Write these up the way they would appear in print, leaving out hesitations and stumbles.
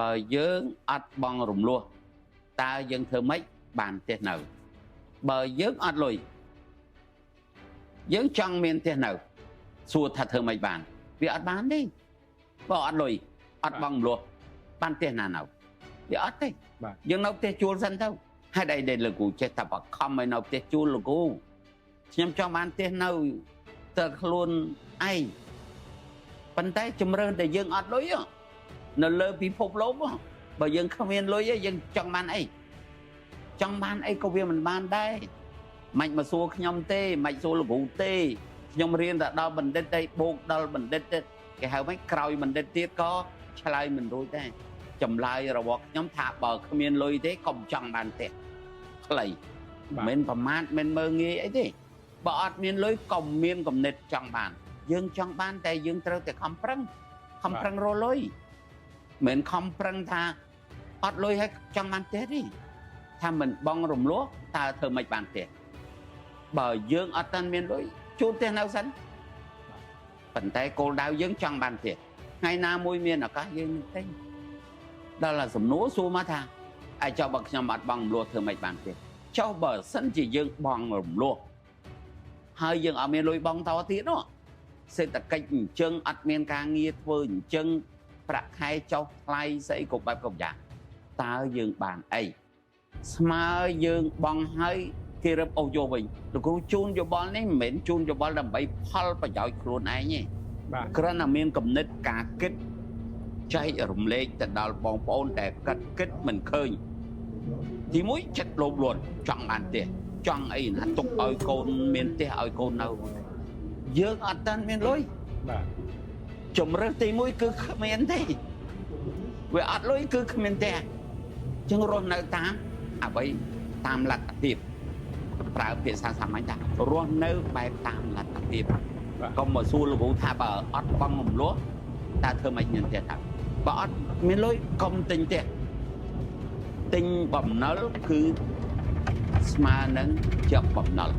បើយើងអត់បងរំលោះតើយើងធ្វើម៉េចបានផ្ទះនៅបើយើងអត់លុយយើងចង់មានផ្ទះនៅសួរថាធ្វើម៉េចបានវាអត់បានទេបើអត់លុយអត់បងរំលោះបានផ្ទះណានៅវាអត់ទេយើងនៅផ្ទះជួលសិនទៅហេតុអីដែលលោកគ្រូចេះតែបខំឲ្យនៅផ្ទះជួលលោកគ្រូខ្ញុំចង់បានផ្ទះនៅទៅខ្លួនឯងប៉ុន្តែជំរឿនដែលយើងអត់លុយនៅលើពិភពលោកបើយើងគ្មានលុយយើងចង់បានអីចង់បានអីក៏វាមិនបានដែរមិនមកសួរខ្ញុំទេមិនសួរលោកគ្រូទេខ្ញុំរៀនតែដល់បណ្ឌិតទេបូកដល់បណ្ឌិតទេគេហៅមិនក្រោយបណ្ឌិតទៀតក៏ឆ្លើយមិនរួចដែរចម្លើយរបស់ខ្ញុំថាបើគ្មានលុយទេកុំចង់បានទេខ្លីមិនប្រមាថមិនមើងងាយអីទេបើអត់មានលុយកុំមានគំនិតចង់បានយើងចង់បានតែយើងត្រូវតែខំប្រឹងរកលុយមិនខំប្រឹងថាអត់លុយហើយចង់បានទេទេថាមិនបងរំលោះតើធ្វើម៉េចបានទេបើយើងអត់ទាន់មានលុយជួលផ្ទះនៅសិនប៉ុន្តែគោលដៅយើងចង់បានទេថ្ងៃណាមួយមានឱកាសយើងនឹងទិញដល់តែសំណួរសួរមកថាអាចចុះបើខ្ញុំអត់បងរំលោះធ្វើម៉េចបានទេចុះបើសិនជាយើងបងរំលោះហើយយើងអត់មានលុយបងតទៀតនោះសេដ្ឋកិច្ចអញ្ចឹងអត់មានការងារធ្វើអញ្ចឹងប្រាក់ខែចុះថ្លៃស្អីគ្រប់បែបគ្រប់យ៉ាងតើយើងបានអីស្មើយើងបងហើយគេរឹបអូសយកវិញលោកគ្រូជូនយោបល់នេះមិនមែនជូនយោបល់ដើម្បីផលប្រយោជន៍ខ្លួនឯងទេគ្រាន់តែមានគំនិតការគិតចែករំលែកទៅដល់បងប្អូនដែលគិតមិនឃើញទីមួយចិត្តលោភលន់ចង់បានផ្ទះចង់អីណាទុកឲ្យកូនមានផ្ទះឲ្យកូននៅយើងអត់តាន់មានលុយបាទជំរើសទីមួយគឺគ្មានទេវាអត់លុយគឺគ្មានផ្ទះចឹងរស់នៅតាមអ្វីតាមលទ្ធភាពប្រើភាសាសាមញ្ញថារស់នៅបែបតាមលទ្ធភាពកុំមកសួរលោកគ្រូថាបើអត់បងរំលោះតើធ្វើម៉េចមានផ្ទះទៅបើអត់មានលុយកុំទិញផ្ទះទិញបំណុលគឺស្មើនឹងជាប់បំណុល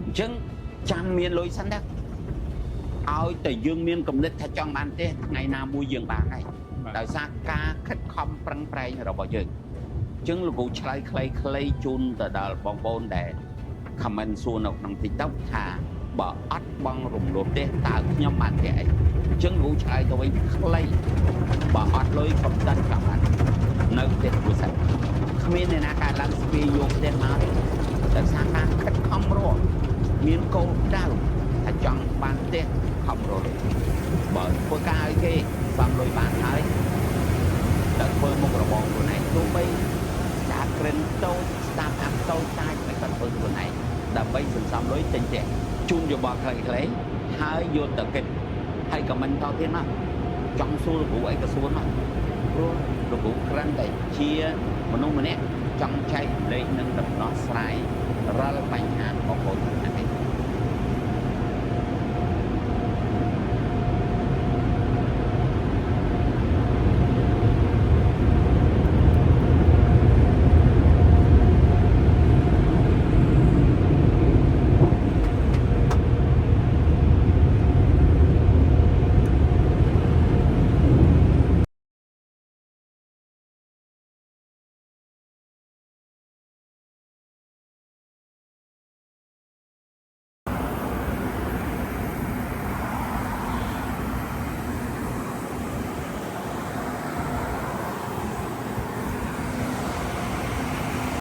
អញ្ចឹងចាំមានលុយសិនណាឲ្យតែយើងមានគំនិតថាចង់បានទេថ្ងៃណាមួយយើងបានហើយដោយសារការខិតខំប្រឹងប្រែងរបស់យើងអញ្ចឹងលោកគ្រូឆ្លើយខ្លីៗជូនទៅដល់បងប្អូនដែល comment សួរនៅក្នុង TikTok ថាបើអត់បងរំលោភទេតើខ្ញុំបានទេអីអញ្ចឹងលោកឆ្លើយទៅវិញខ្លីបើអត់លុយកុំដាច់ចង់បាននៅផ្ទះគ្រួសារគ្មានអ្នកណាកើតឡើងស្ពាយយកផ្ទះមកទេដោយសារការខិតខំរកមានគោលដៅថាចង់បានផ្ទះខំរកបើធ្វើការឲ្យគេបានលុយបានហើយតែធ្វើមុខរបរខ្លួនឯងទោះបីការក្រិនតូចស្ដាប់អាប់តូចតាចតែគាត់ធ្វើខ្លួនឯងដើម្បីសន្សំលុយទិញផ្ទះជូនយោបល់ខ្លីៗហើយយកទៅគិតហើយក៏មិនតទៀតមកចង់សួរលោកគ្រូអីក៏សួរមកព្រោះលោកគ្រូគ្រាន់តែជាមនុស្សម្នាក់ចង់ចែកលេខនឹងដំណោះស្រាយរាល់បញ្ហារបស់ខ្លួនឯង